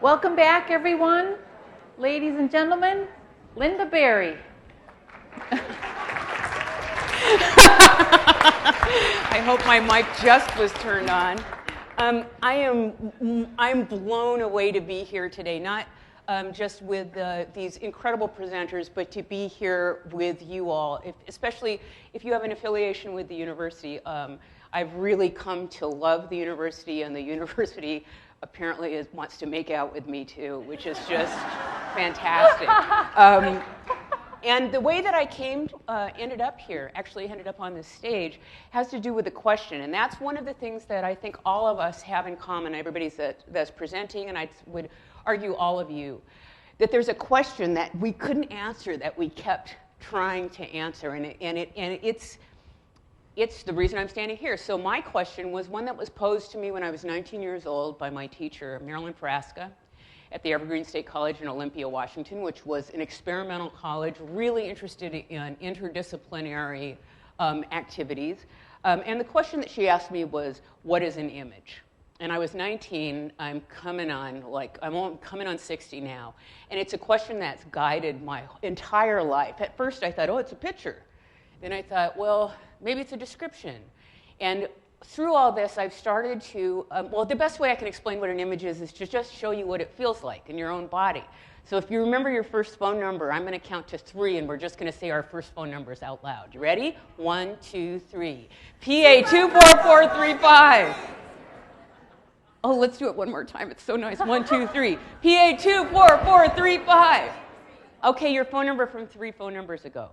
Welcome back, everyone. Ladies and gentlemen, Lynda Berry. I hope my mic just was turned on. I'm blown away to be here today, not just with these incredible presenters, but to be here with you all, especially if you have an affiliation with the university. I've really come to love the university, and the university apparently wants to make out with me too, which is just fantastic. And the way that I ended up here, actually ended up on this stage, has to do with the question. And that's one of the things that I think all of us have in common, everybody that's presenting, and I would argue all of you, that there's a question that we couldn't answer that we kept trying to answer. And it's the reason I'm standing here. So my question was one that was posed to me when I was 19 years old by my teacher, Marilyn Frasca, at the Evergreen State College in Olympia, Washington, which was an experimental college really interested in interdisciplinary activities. And the question that she asked me was, what is an image? And I was 19, I'm coming on 60 now. And it's a question that's guided my entire life. At first I thought, oh, it's a picture. Then I thought, well, maybe it's a description. And through all this, I've started to, the best way I can explain what an image is to just show you what it feels like in your own body. So if you remember your first phone number, I'm going to count to 3, and we're just going to say our first phone numbers out loud. You ready? 1, 2, 3. PA 24435. Oh, let's do it one more time. It's so nice. 1, 2, 3. PA 24435. Okay, your phone number from 3 phone numbers ago.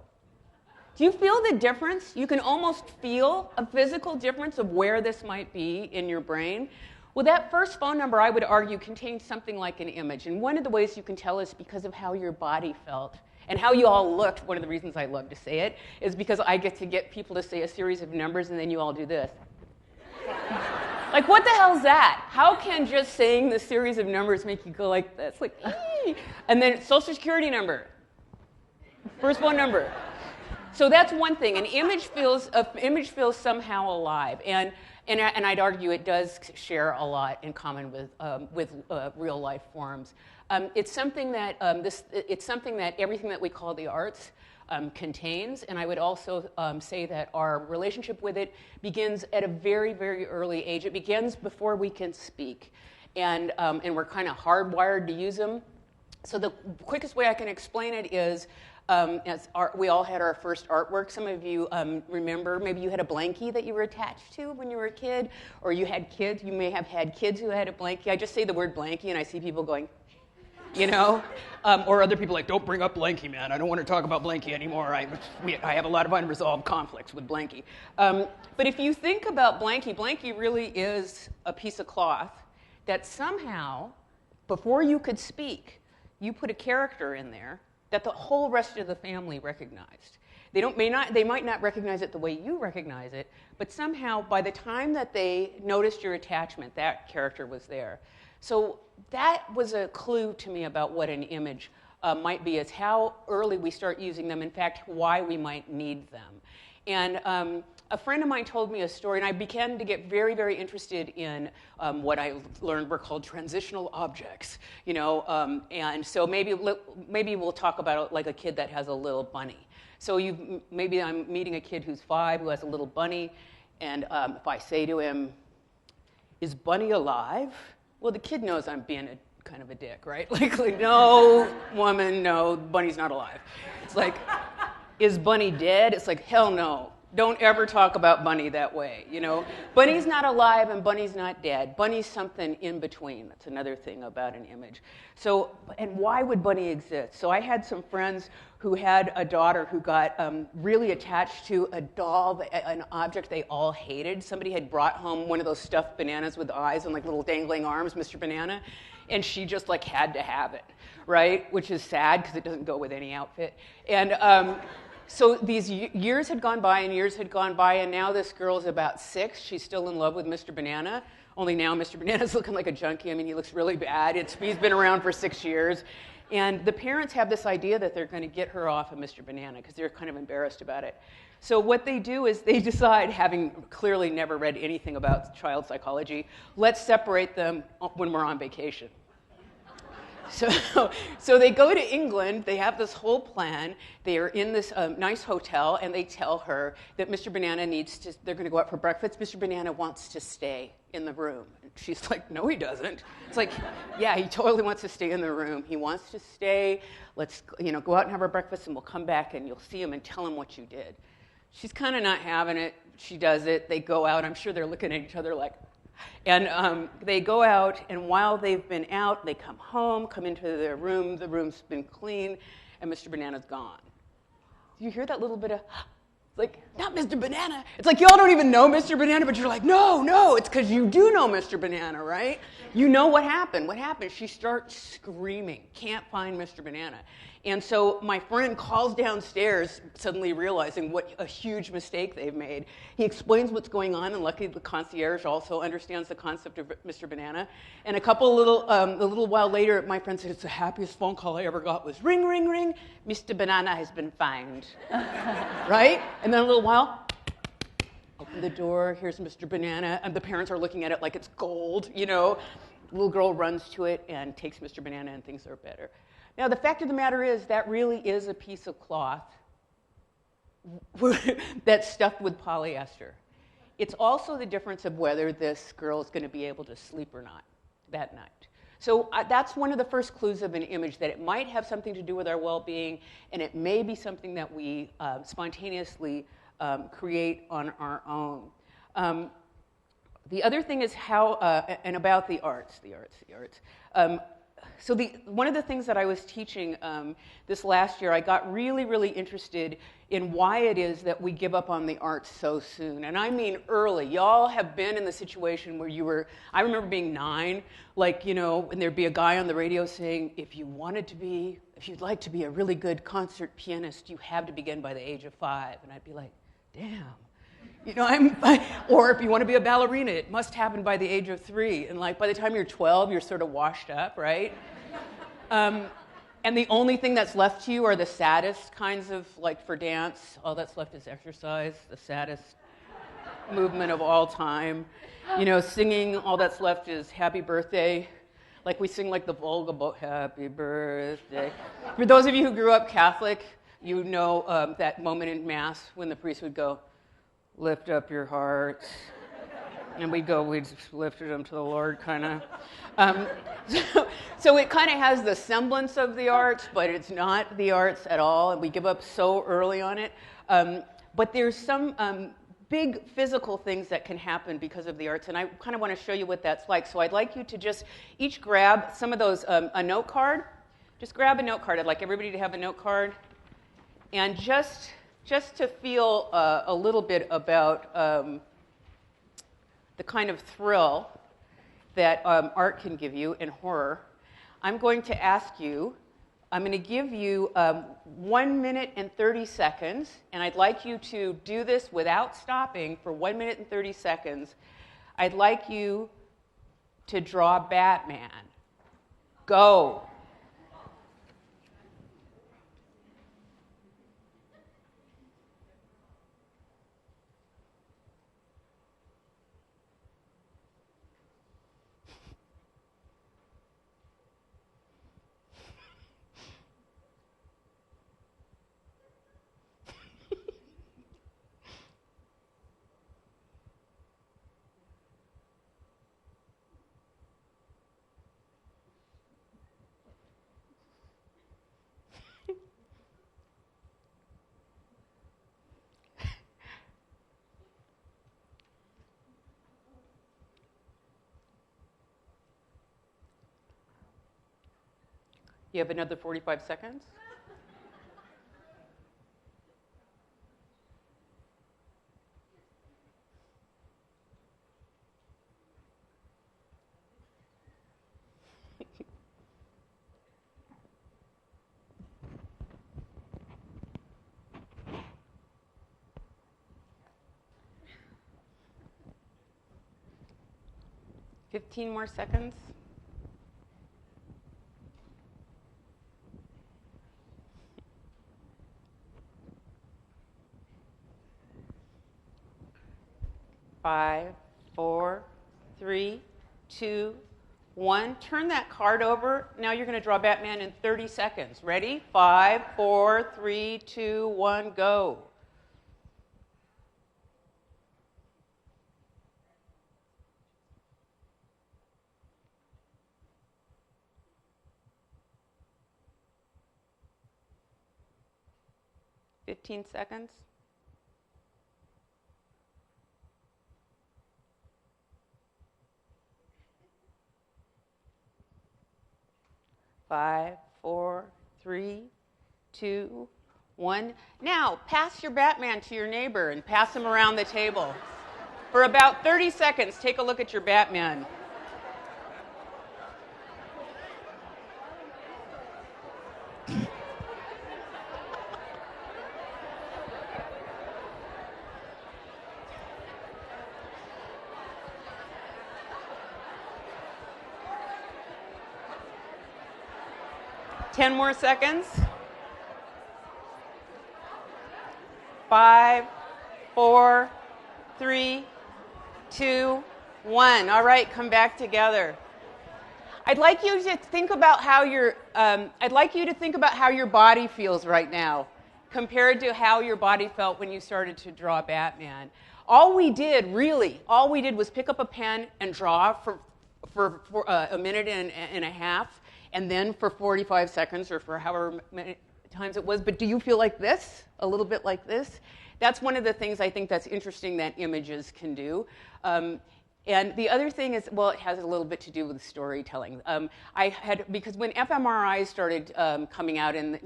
Do you feel the difference? You can almost feel a physical difference of where this might be in your brain. Well, that first phone number, I would argue, contains something like an image. And one of the ways you can tell is because of how your body felt and how you all looked. One of the reasons I love to say it is because I get to get people to say a series of numbers, and then you all do this. Like, what the hell's that? How can just saying the series of numbers make you go like this? Like, ee! And then Social Security number. First phone number. So that's one thing. An image feels somehow alive, and I'd argue it does share a lot in common with real life forms. It's something that everything that we call the arts contains, and I would also say that our relationship with it begins at a very, very early age. It begins before we can speak, and we're kind of hardwired to use them. So the quickest way I can explain it is. We all had our first artwork. Some of you remember, maybe you had a blankie that you were attached to when you were a kid, or you had kids. You may have had kids who had a blankie. I just say the word blankie, and I see people going, or other people like, don't bring up blankie, man. I don't want to talk about blankie anymore. I have a lot of unresolved conflicts with blankie. But if you think about blankie really is a piece of cloth that somehow, before you could speak, you put a character in there that the whole rest of the family recognized. They might not recognize it the way you recognize it, but somehow by the time that they noticed your attachment, that character was there. So that was a clue to me about what an image might be, is how early we start using them, in fact, why we might need them. And a friend of mine told me a story, and I began to get very, very interested in what I learned were called transitional objects, and so maybe we'll talk about like a kid that has a little bunny. So maybe I'm meeting a kid who's 5 who has a little bunny, and if I say to him, "Is Bunny alive?" Well, the kid knows I'm being kind of a dick, right? Like, no, woman, no, Bunny's not alive. It's like, is Bunny dead? It's like, hell no. Don't ever talk about Bunny that way, Bunny's not alive and Bunny's not dead. Bunny's something in between. That's another thing about an image. So, and why would Bunny exist? So I had some friends who had a daughter who got really attached to a doll, an object they all hated. Somebody had brought home one of those stuffed bananas with eyes and like little dangling arms, Mr. Banana, and she just like had to have it, right? Which is sad because it doesn't go with any outfit. And so these years had gone by, and now this girl's about 6. She's still in love with Mr. Banana, only now Mr. Banana's looking like a junkie. I mean, he looks really bad. He's been around for 6 years. And the parents have this idea that they're going to get her off of Mr. Banana because they're kind of embarrassed about it. So what they do is they decide, having clearly never read anything about child psychology, let's separate them when we're on vacation. So they go to England. They have this whole plan. They are in this nice hotel, and they tell her that Mr. Banana needs to. They're going to go out for breakfast. Mr. Banana wants to stay in the room. And she's like, "No, he doesn't." It's like, "Yeah, he totally wants to stay in the room. He wants to stay. Let's, go out and have our breakfast, and we'll come back, and you'll see him and tell him what you did." She's kind of not having it. She does it. They go out. I'm sure they're looking at each other like. And they go out, and while they've been out, they come home, come into their room. The room's been clean, and Mr. Banana's gone. Do you hear that little bit of, like, not Mr. Banana? It's like y'all don't even know Mr. Banana, but you're like, no, it's because you do know Mr. Banana, right? You know what happened. What happened? She starts screaming, can't find Mr. Banana. And so my friend calls downstairs, suddenly realizing what a huge mistake they've made. He explains what's going on, and luckily the concierge also understands the concept of Mr. Banana. And a little while later, my friend said, "It's the happiest phone call I ever got was ring, ring, ring. Mr. Banana has been found." Right? And then a little while, open the door, here's Mr. Banana, and the parents are looking at it like it's gold, The little girl runs to it and takes Mr. Banana, and things are better. Now, the fact of the matter is that really is a piece of cloth that's stuffed with polyester. It's also the difference of whether this girl is going to be able to sleep or not that night. So that's one of the first clues of an image, that it might have something to do with our well-being, and it may be something that we spontaneously create on our own. The other thing is how, and about the arts. So one of the things that I was teaching this last year, I got really, really interested in why it is that we give up on the arts so soon. And I mean early. Y'all have been in the situation where I remember being 9, and there'd be a guy on the radio saying, if you'd like to be a really good concert pianist, you have to begin by the age of 5. And I'd be like, damn. Or if you want to be a ballerina, it must happen by the age of 3. And by the time you're 12, you're sort of washed up, right? And the only thing that's left to you are the saddest kinds of, for dance, all that's left is exercise, the saddest movement of all time. Singing, all that's left is happy birthday. We sing the Volga about happy birthday. For those of you who grew up Catholic, you know that moment in Mass when the priest would go, "Lift up your hearts." And we'd lifted them to the Lord, kind of. So it kind of has the semblance of the arts, but it's not the arts at all, and we give up so early on it. But there's some big physical things that can happen because of the arts, and I kind of want to show you what that's like. So I'd like you to just each grab some of those, a note card. Just grab a note card. I'd like everybody to have a note card. And just to feel a little bit about the kind of thrill that art can give you in horror, I'm going to give you 1 minute and 30 seconds, and I'd like you to do this without stopping for 1 minute and 30 seconds. I'd like you to draw Batman. Go. You have another 45 seconds. Fifteen more seconds. Five, 4, 3, 2, 1. Turn that card over. Now you're going to draw Batman in 30 seconds. Ready? 5, 4, 3, 2, 1, go. Fifteen seconds. 5, 4, 3, 2, 1. Now, pass your Batman to your neighbor and pass him around the table. For about 30 seconds, take a look at your Batman. Ten more seconds. 5, 4, 3, 2, 1. All right, come back together. I'd like you to think about how your body feels right now, compared to how your body felt when you started to draw Batman. All we did was pick up a pen and draw for a minute and a half. And then for 45 seconds or for however many times it was. But do you feel like this? A little bit like this? That's one of the things I think that's interesting that images can do. And the other thing is, well, it has a little bit to do with storytelling. Because when fMRI started coming out, and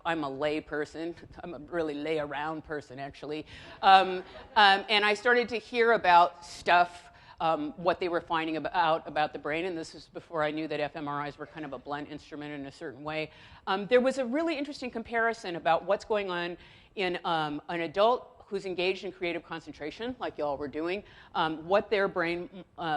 I'm a lay person, I'm a really lay around person actually, and I started to hear about stuff. What they were finding about the brain, and this is before I knew that fMRIs were kind of a blunt instrument in a certain way. There was a really interesting comparison about what's going on in an adult who's engaged in creative concentration, like y'all were doing, what their brain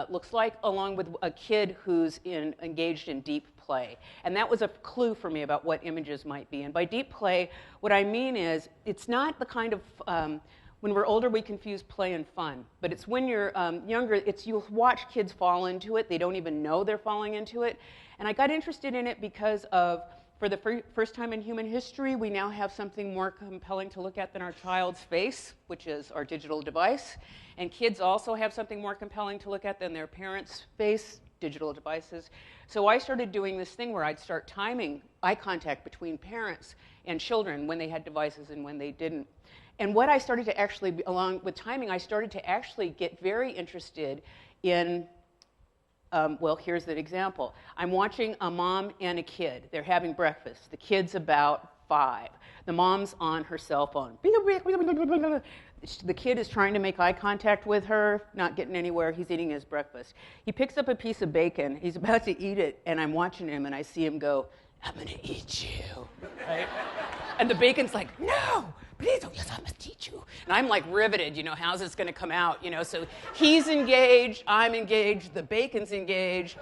looks like, along with a kid who's engaged in deep play. And that was a clue for me about what images might be. And by deep play, what I mean is it's not the kind of when we're older, we confuse play and fun. But it's when you're younger, you'll watch kids fall into it. They don't even know they're falling into it. And I got interested in it because for the first time in human history, we now have something more compelling to look at than our child's face, which is our digital device. And kids also have something more compelling to look at than their parents' face, digital devices. So I started doing this thing where I'd start timing eye contact between parents and children when they had devices and when they didn't. And what I started to actually, along with timing, I started to actually get very interested in, well, here's the example. I'm watching a mom and a kid. They're having breakfast. The kid's about 5. The mom's on her cell phone. The kid is trying to make eye contact with her, not getting anywhere. He's eating his breakfast. He picks up a piece of bacon. He's about to eat it, and I'm watching him, and I see him go, "I'm going to eat you." Right? And the bacon's like, "No, please don't, yes, I must teach you." And I'm like riveted, how's this going to come out? So he's engaged, I'm engaged, the bacon's engaged.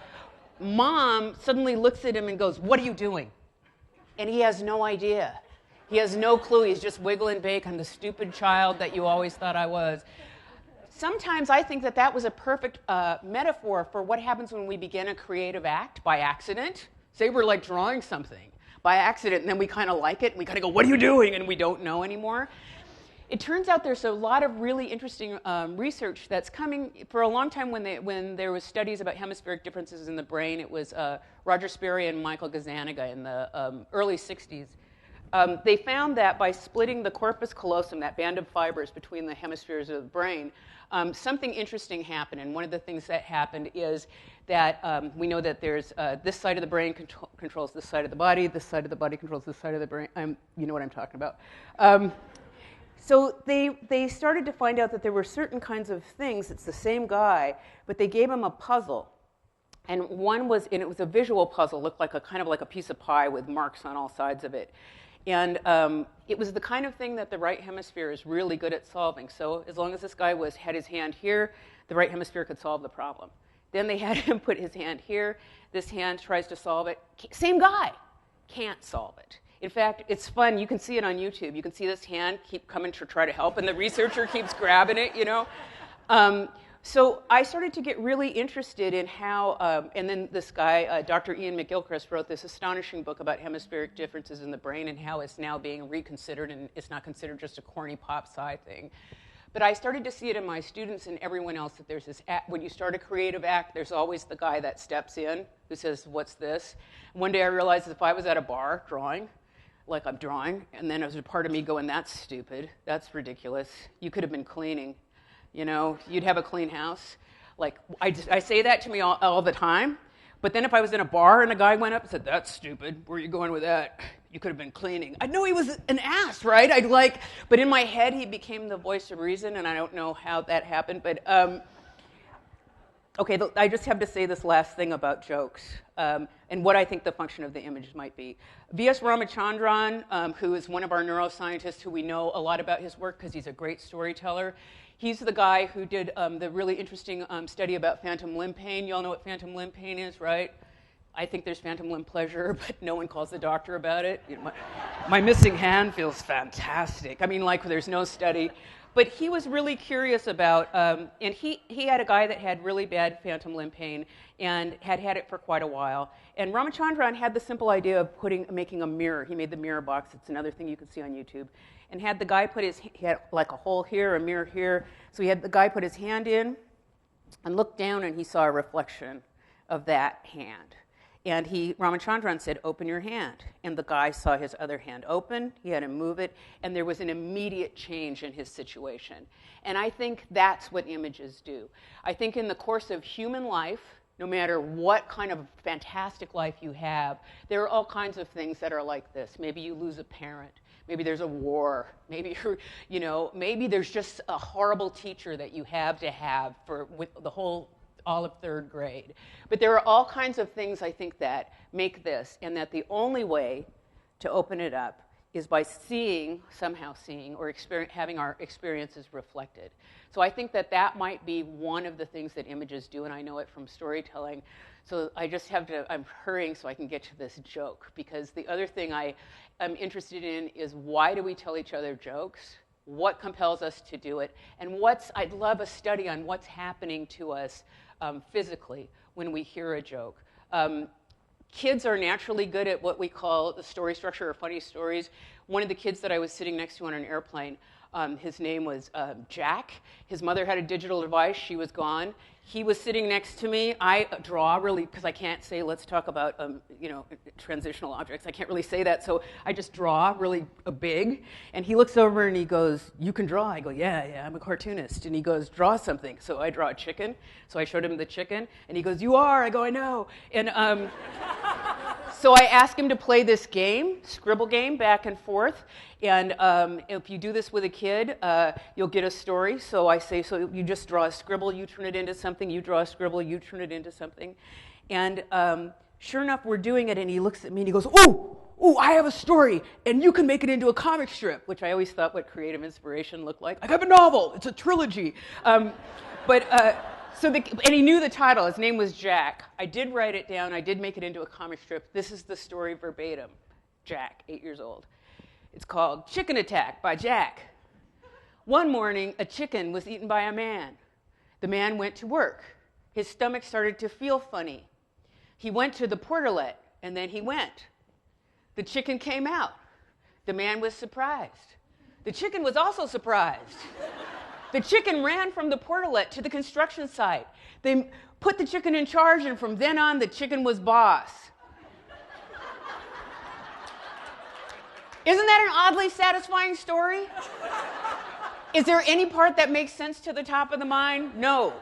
Mom suddenly looks at him and goes, "What are you doing?" And he has no idea. He has no clue. He's just wiggling bacon, the stupid child that you always thought I was. Sometimes I think that was a perfect metaphor for what happens when we begin a creative act by accident. Say we're like drawing something by accident, and then we kind of like it, and we kind of go, "What are you doing?" And we don't know anymore. It turns out there's a lot of really interesting research that's coming. For a long time, when there was studies about hemispheric differences in the brain, it was Roger Sperry and Michael Gazzaniga in the early 60s. They found that by splitting the corpus callosum, that band of fibers between the hemispheres of the brain, something interesting happened. And one of the things that happened is that we know that there's this side of the brain controls this side of the body, this side of the body controls this side of the brain. You know what I'm talking about. So they started to find out that there were certain kinds of things. It's the same guy, but they gave him a puzzle. And it was a visual puzzle, looked like kind of like a piece of pie with marks on all sides of it. And it was the kind of thing that the right hemisphere is really good at solving. So as long as this guy had his hand here, the right hemisphere could solve the problem. Then they had him put his hand here. This hand tries to solve it. Same guy. Can't solve it. In fact, it's fun. You can see it on YouTube. You can see this hand keep coming to try to help, and the researcher keeps grabbing it, So I started to get really interested in how, and then this guy, Dr. Ian McGilchrist, wrote this astonishing book about hemispheric differences in the brain and how it's now being reconsidered, and it's not considered just a corny pop sci thing. But I started to see it in my students and everyone else that there's this act, when you start a creative act, there's always the guy that steps in who says, what's this? And one day I realized if I was at a bar drawing, like I'm drawing, and then there's a part of me going, that's stupid, that's ridiculous, you could have been cleaning, you know, you'd have a clean house. Like, I say that to me all the time, but then if I was in a bar and a guy went up and said, that's stupid, where are you going with that? You could have been cleaning. I know he was an ass, right? But in my head, he became the voice of reason, and I don't know how that happened. But, okay, I just have to say this last thing about jokes and what I think the function of the images might be. V.S. Ramachandran, who is one of our neuroscientists who we know a lot about his work because he's a great storyteller, he's the guy who did the really interesting study about phantom limb pain. You all know what phantom limb pain is, right? I think there's phantom limb pleasure, but no one calls the doctor about it. You know, my missing hand feels fantastic. I mean, like, there's no study. But he was really curious about, and he had a guy that had really bad phantom limb pain and had it for quite a while. And Ramachandran had the simple idea of making a mirror. He made the mirror box. It's another thing you can see on YouTube. And had the guy he had like a hole here, a mirror here. So he had the guy put his hand in and looked down, and he saw a reflection of that hand. And Ramachandran said, open your hand. And the guy saw his other hand open, he had him move it, and there was an immediate change in his situation. And I think that's what images do. I think in the course of human life, no matter what kind of fantastic life you have, there are all kinds of things that are like this. Maybe you lose a parent. Maybe there's a war. Maybe maybe there's just a horrible teacher that you have with all of third grade. But there are all kinds of things, I think, that make this, and that the only way to open it up is by somehow seeing, or having our experiences reflected. So I think that might be one of the things that images do, and I know it from storytelling. So I just I'm hurrying so I can get to this joke, because the other thing I'm interested in is, why do we tell each other jokes? What compels us to do it? And I'd love a study on what's happening to us physically when we hear a joke. Kids are naturally good at what we call the story structure, or funny stories. One of the kids that I was sitting next to on an airplane, his name was Jack. His mother had a digital device. She was gone. He was sitting next to me. I draw really, because I can't say, let's talk about transitional objects. I can't really say that, so I just draw really big. And he looks over and he goes, you can draw? I go, yeah, I'm a cartoonist. And he goes, draw something. So I draw a chicken. So I showed him the chicken. And he goes, you are? I go, I know. And so I asked him to play this game, scribble game, back and forth. And if you do this with a kid, you'll get a story. So I say, so you just draw a scribble, you turn it into something. You draw a scribble, you turn it into something. And sure enough, we're doing it, and he looks at me and he goes, ooh, I have a story, and you can make it into a comic strip, which I always thought what creative inspiration looked like. I have a novel. It's a trilogy. And he knew the title. His name was Jack. I did write it down. I did make it into a comic strip. This is the story verbatim. Jack, 8 years old. It's called Chicken Attack by Jack. One morning, a chicken was eaten by a man. The man went to work. His stomach started to feel funny. He went to the portalet, and then he went. The chicken came out. The man was surprised. The chicken was also surprised. The chicken ran from the portalet to the construction site. They put the chicken in charge, and from then on, the chicken was boss. Isn't that an oddly satisfying story? Is there any part that makes sense to the top of the mind? No.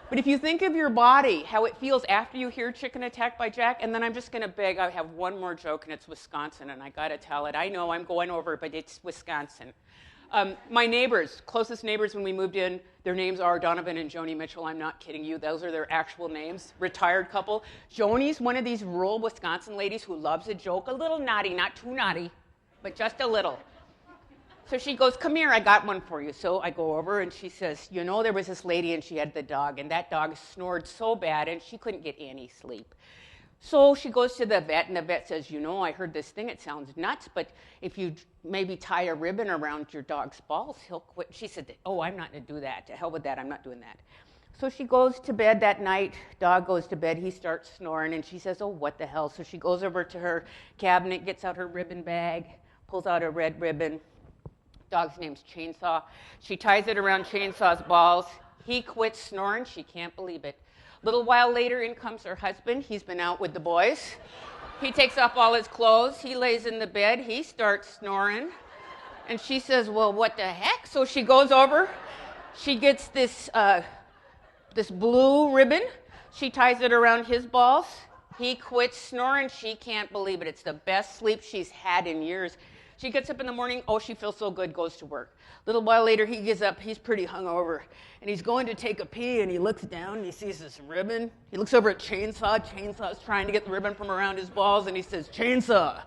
But if you think of your body, how it feels after you hear Chicken Attack by Jack, and then I'm just going to beg, I have one more joke, and it's Wisconsin, and I got to tell it. I know I'm going over, but it's Wisconsin. My neighbors, closest neighbors when we moved in, their names are Donovan and Joni Mitchell. I'm not kidding you. Those are their actual names. Retired couple. Joni's one of these rural Wisconsin ladies who loves a joke. A little naughty, not too naughty, but just a little. So she goes, come here, I got one for you. So I go over, and she says, you know, there was this lady, and she had the dog, and that dog snored so bad, and she couldn't get any sleep. So she goes to the vet, and the vet says, you know, I heard this thing, it sounds nuts, but if you maybe tie a ribbon around your dog's balls, he'll quit. She said, oh, I'm not going to do that. To hell with that, I'm not doing that. So she goes to bed that night. Dog goes to bed. He starts snoring, and she says, oh, what the hell? So she goes over to her cabinet, gets out her ribbon bag, pulls out a red ribbon. Dog's name's Chainsaw. She ties it around Chainsaw's balls. He quits snoring. She can't believe it. A little while later, in comes her husband. He's been out with the boys. He takes off all his clothes. He lays in the bed. He starts snoring. And she says, well, what the heck? So she goes over. She gets this blue ribbon. She ties it around his balls. He quits snoring. She can't believe it. It's the best sleep she's had in years. She gets up in the morning. Oh, she feels so good, goes to work. A little while later, he gets up. He's pretty hungover. And he's going to take a pee, and he looks down, and he sees this ribbon. He looks over at Chainsaw. Chainsaw's trying to get the ribbon from around his balls, and he says, Chainsaw,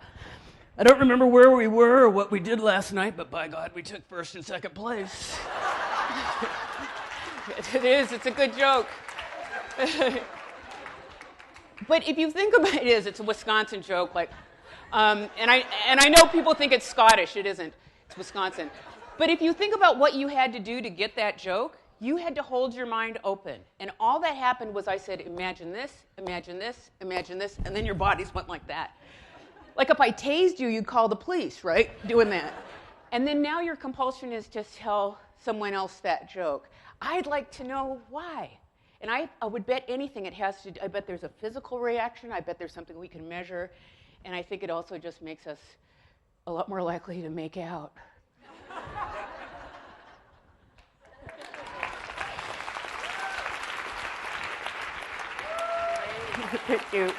I don't remember where we were or what we did last night, but by God, we took first and second place. It is. It's a good joke. But if you think about it, it's a Wisconsin joke. And I know people think it's Scottish. It isn't. It's Wisconsin. But if you think about what you had to do to get that joke, you had to hold your mind open. And all that happened was I said, imagine this, imagine this, imagine this, and then your bodies went like that. Like if I tased you, you'd call the police, right? Doing that. And then now your compulsion is to tell someone else that joke. I'd like to know why. And I would bet anything it has to do. I bet there's a physical reaction. I bet there's something we can measure. And I think it also just makes us a lot more likely to make out. Thank you.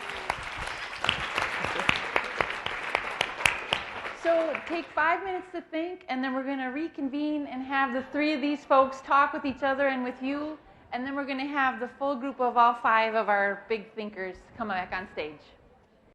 So take 5 minutes to think, and then we're going to reconvene and have the three of these folks talk with each other and with you, and then we're going to have the full group of all five of our big thinkers come back on stage.